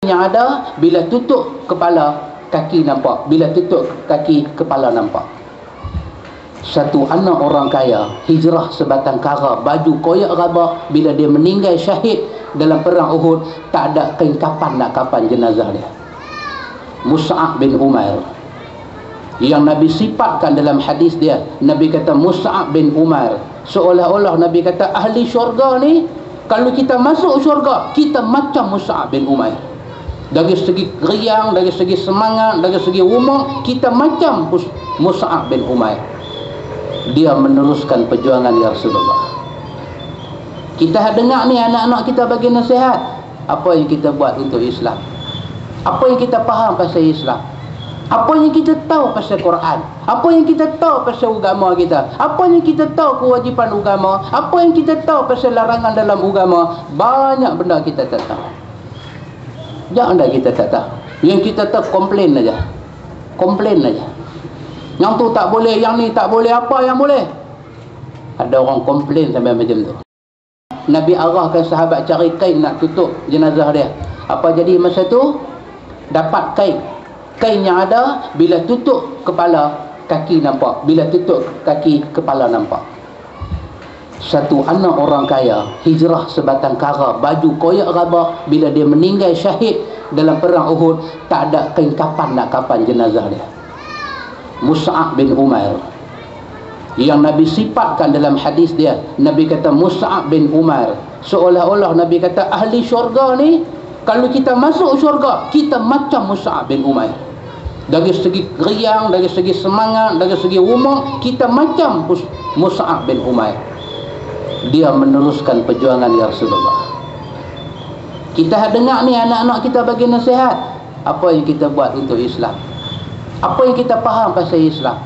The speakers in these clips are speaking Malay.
kakinya ada, bila tutup kepala, kaki nampak. Bila tutup kaki, kepala nampak. Satu anak orang kaya hijrah sebatang kara, baju koyak rabak. Bila dia meninggal syahid dalam perang Uhud, tak ada kain kapan nak kapan jenazah dia. Mus'ab bin Umair, yang Nabi sifatkan dalam hadis dia, Nabi kata Mus'ab bin Umair, seolah-olah Nabi kata ahli syurga ni, kalau kita masuk syurga, kita macam Mus'ab bin Umair. Dari segi riang, dari segi semangat, dari segi umur, kita macam Mus'ab bin Umair. Dia meneruskan perjuangan ya Rasulullah. Kita dengar ni anak-anak kita bagi nasihat. Apa yang kita buat untuk Islam? Apa yang kita faham pasal Islam? Apa yang kita tahu pasal Quran? Apa yang kita tahu pasal agama kita? Apa yang kita tahu kewajipan agama? Apa yang kita tahu pasal larangan dalam agama? Banyak benda kita tak tahu. Jangan dah kita tak tahu. Yang kita tahu komplain aja. Komplain aja. Yang tu tak boleh, yang ni tak boleh, apa yang boleh? Ada orang komplain sampai macam tu. Nabi arahkan sahabat cari kain nak tutup jenazah dia. Apa jadi masa tu? Dapat kain. Kain yang ada, bila tutup kepala, kaki nampak. Bila tutup kaki, kepala nampak. Satu anak orang kaya hijrah sebatang kara, baju koyak rabak. Bila dia meninggal syahid dalam perang Uhud, tak ada kain kapan nak kapan jenazah dia. Mus'ab bin Umair, yang Nabi sifatkan dalam hadis dia, Nabi kata Mus'ab bin Umair, seolah-olah Nabi kata ahli syurga ni, kalau kita masuk syurga, kita macam Mus'ab bin Umair. Dari segi riang, dari segi semangat, dari segi umur, kita macam Mus'ab bin Umair. Dia meneruskan perjuangan ya Rasulullah. Kita dengar ni anak-anak kita bagi nasihat. Apa yang kita buat untuk Islam? Apa yang kita faham pasal Islam?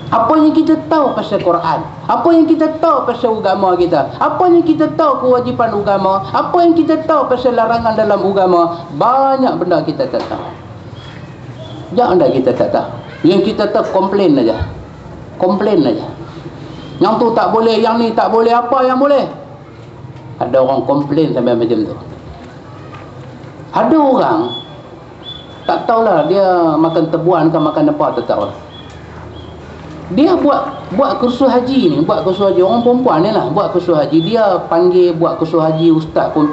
Apa yang kita tahu pasal Quran? Apa yang kita tahu pasal agama kita? Apa yang kita tahu kewajipan agama? Apa yang kita tahu pasal larangan dalam agama? Banyak benda kita tak tahu. Jangan dah kita tak tahu. Yang kita tahu komplain aja. Komplain aja. Yang tu tak boleh, yang ni tak boleh, apa yang boleh? Ada orang komplain sampai macam tu. Ada orang tak tahulah dia makan tebuan ke makan apa, tak tahu. Dia buat kursus haji ni, buat kursus haji orang perempuan ni lah, buat kursus haji. Dia panggil buat kursus haji ustaz pun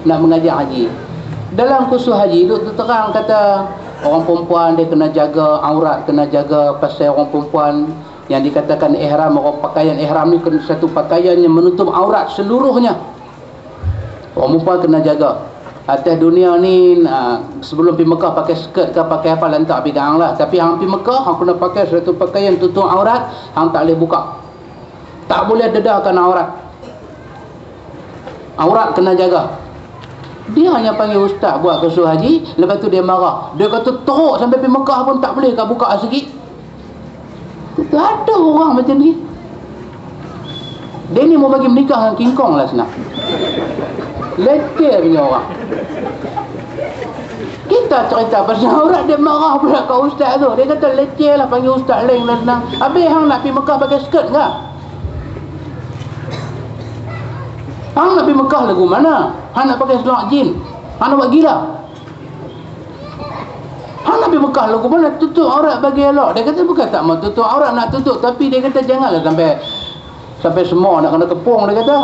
nak mengajar haji. Dalam kursus haji tu terang kata orang perempuan dia kena jaga aurat, kena jaga pasal orang perempuan yang dikatakan ihram, orang pakaian ihram ni kena satu pakaian yang menutup aurat seluruhnya. Orang perempuan kena jaga. Atas dunia ni sebelum pergi Mekah pakai skirt ke pakai apa lantak pergi hang lah. Tapi hang pergi Mekah hang kena pakai satu pakaian tutup aurat, hang tak boleh buka. Tak boleh dedahkan aurat. Aurat kena jaga. Dia hanya panggil ustaz buat kursus haji, lepas tu dia marah. Dia kata teruk sampai pergi Mekah pun tak boleh ke buka sikit. Itu ada orang macam ni. Dia ni mau bagi menikah dengan King Kong lah senang. Leceh punya orang. Kita cerita pasal aurat, dia marah pula kat ustaz tu. Dia kata leceh lah, panggil ustaz lain lah senang. Habis hang nak pergi Mekah pakai skirt ke? Hang nak pergi Mekah lagu mana? Hang nak pakai selawat jin? Hang nak buat gila? Hang nak pergi Mekah lagu mana? Tutup aurat bagi elok. Dia kata bukan tak mau tutup aurat, nak tutup. Tapi dia kata janganlah sampai semua nak kena kepung, dia kata.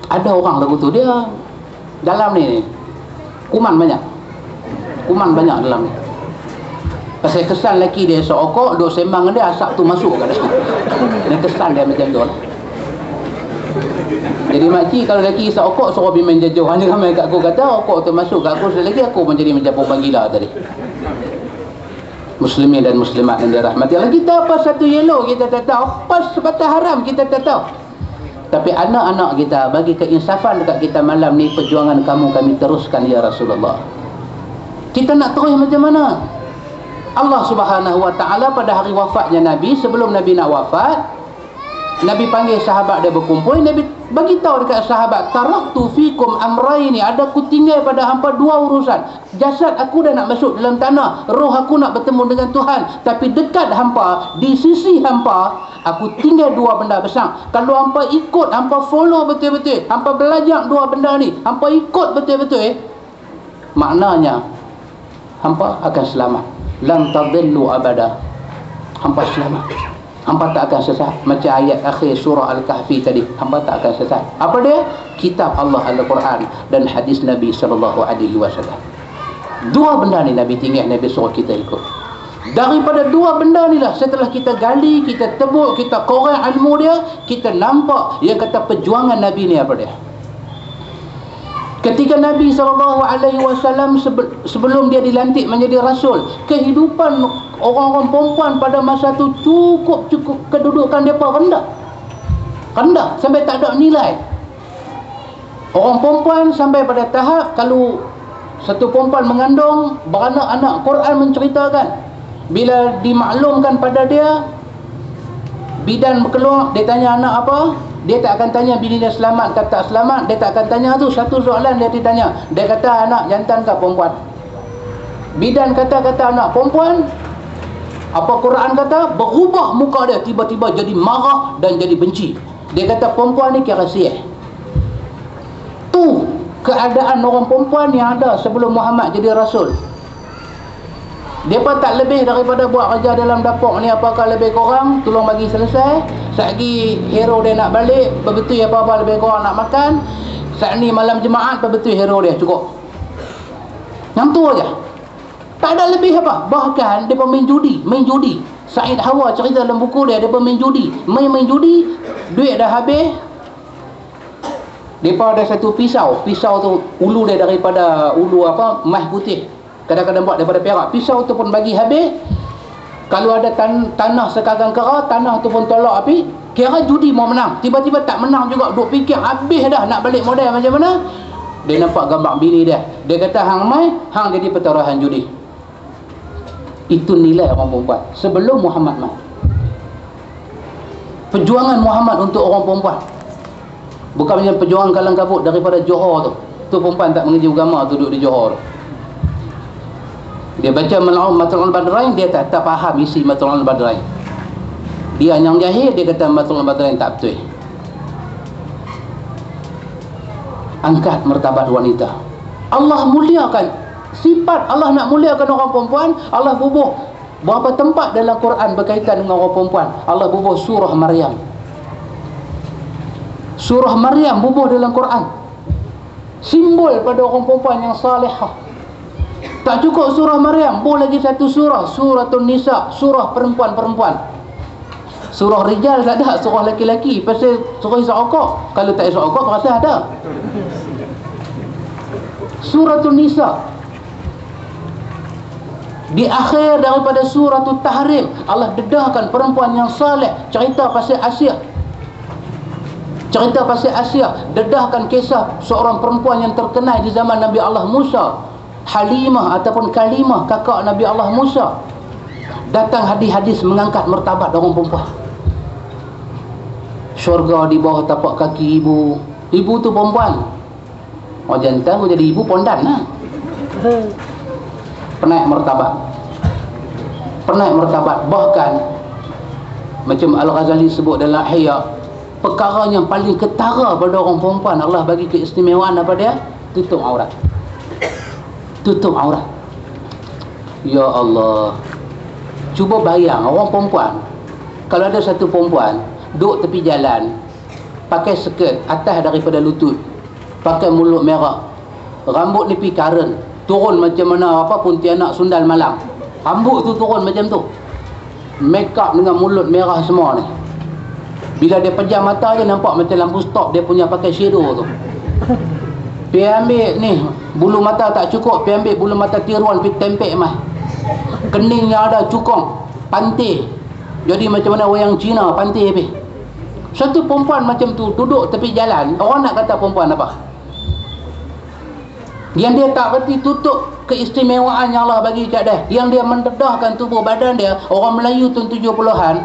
Ada orang lagu tu, dia dalam ni kuman banyak dalam ni. Pasal kesan lelaki dia seokok duk sembang dengan dia, asap tu masuk kat dalam. Dan kesan dia macam tu lah. Jadi makcik kalau lelaki seokok suruh pergi main jauh. Hanya ramai kat aku kata okok tu masuk kat aku, selagi aku menjadi macam perempuan gila tadi. Muslimin dan muslimat yang dirahmati Allah, kita apa satu yellow kita tak tahu, apa sebatas haram kita tak tahu. Tapi anak-anak kita bagi keinsafan dekat kita malam ni, perjuangan kamu kami teruskan ya Rasulullah. Kita nak terus macam mana? Allah Subhanahu Wa Ta'ala pada hari wafatnya Nabi, sebelum Nabi nak wafat, Nabi panggil sahabat dia berkumpul. Nabi bagi tahu dekat sahabat, taraktu fikum amraini, ada aku tinggal pada hampa dua urusan. Jasad aku dah nak masuk dalam tanah, roh aku nak bertemu dengan Tuhan, tapi dekat hampa, di sisi hampa, aku tinggal dua benda besar. Kalau hampa ikut, hampa follow betul-betul, hampa belajar dua benda ni, hampa ikut betul-betul, maknanya hampa akan selamat. Lan tadillu abada. Hampa selamat, hampa tak akan sesat. Macam ayat akhir surah Al-Kahfi tadi, hampa tak akan sesat. Apa dia? Kitab Allah Al-Quran dan hadis Nabi SAW. Dua benda ni Nabi tinggal, Nabi suruh kita ikut. Daripada dua benda ni lah, setelah kita gali, kita tebuk, kita korang ilmu dia, kita nampak yang kata perjuangan Nabi ni apa dia. Ketika Nabi SAW sebelum dia dilantik menjadi Rasul, kehidupan orang-orang perempuan pada masa tu cukup kedudukan mereka rendah sampai tak ada nilai. Orang perempuan sampai pada tahap kalau satu perempuan mengandung beranak-anak, Quran menceritakan bila dimaklumkan pada dia bidan berkeluar, dia tanya anak apa, dia tak akan tanya bini dia selamat ke tak selamat, dia tak akan tanya tu. Satu soalan dia ditanya, dia kata anak jantan ke perempuan. Bidan kata anak perempuan. Apa Quran kata? Berubah muka dia, tiba-tiba jadi marah dan jadi benci. Dia kata perempuan ni kira siah. Tu keadaan orang perempuan yang ada sebelum Muhammad jadi Rasul. Mereka tak lebih daripada buat kerja dalam dapur ni, apakah lebih kurang tolong bagi selesai. Satgi hero dia nak balik, betul apa-apa lebih kurang nak makan. Saat ni malam Jumaat, betul hero dia cukup. Yang tu aja. Tak ada lebih apa. Bahkan dia main judi. Said Hawa cerita dalam buku dia, dia main judi. Main judi, duit dah habis. Depa ada satu pisau tu ulu dia daripada ulu apa, emas putih. Kadang-kadang buat daripada perak. Pisau tu pun bagi habis. Kalau ada tanah sekagang kera, tanah tu pun tolak api. Kira judi mau menang. Tiba-tiba tak menang juga. Duk fikir habis dah nak balik modal macam mana. Dia nampak gambar bini dia. Dia kata hang mai, hang jadi pertaruhan judi. Itu nilai orang perempuan sebelum Muhammad mai. Perjuangan Muhammad untuk orang perempuan. Bukan macam perjuangan kalang kabut daripada Johor tu. Tu perempuan tak mengerti agama tu duduk di Johor tu. Dia baca Matlul Badrain, dia tak faham isi Matlul Badrain. Dia yang jahil, dia kata Matlul Badrain tak betul. Angkat martabat wanita. Allah muliakan. Sifat Allah nak muliakan orang perempuan, Allah bubuh berapa tempat dalam Quran berkaitan dengan orang perempuan. Allah bubuh surah Maryam. Surah Maryam bubuh dalam Quran. Simbol pada orang perempuan yang salihah. Tak cukup surah Maryam, boleh lagi satu surah, Suratul Nisa, surah perempuan-perempuan. Surah Rijal tak ada, surah laki-laki. Pasal surah isyak okok. Kalau tak isyak okok, rasa ada. Suratul Nisa. Di akhir daripada Suratul Tahrim, Allah dedahkan perempuan yang saleh. Cerita pasal Asia. Dedahkan kisah seorang perempuan yang terkenal di zaman Nabi Allah Musa, Halimah ataupun Kalimah, kakak Nabi Allah Musa. Datang hadis-hadis mengangkat martabat orang perempuan. Syurga di bawah tapak kaki ibu. Ibu tu perempuan. Orang jantan jadi ibu pondan lah. Penaik martabat. Bahkan macam Al-Ghazali sebut dalam Ihya, perkara yang paling ketara pada orang perempuan, Allah bagi keistimewaan apa dia? Tutup aurat. Ya Allah, cuba bayang orang perempuan. Kalau ada satu perempuan duduk tepi jalan, pakai skirt atas daripada lutut, pakai mulut merah, rambut ni karen, turun macam mana apa Pontianak Sundal Malang, rambut tu turun macam tu, make up dengan mulut merah semua ni. Bila dia pejam mata je nampak macam lampu stop dia punya pakai shadow tu. Pergi ambil ni, bulu mata tak cukup, pergi ambil bulu mata tiruan, pergi tempek mah. Keningnya ada cukong, pantai. Jadi macam mana wayang Cina, pantai pergi. Satu perempuan macam tu duduk tepi jalan, orang nak kata perempuan apa? Yang dia tak berhenti tutup keistimewaan yang Allah bagi kat dia. Yang dia mendedahkan tubuh badan dia. Orang Melayu tahun 70-an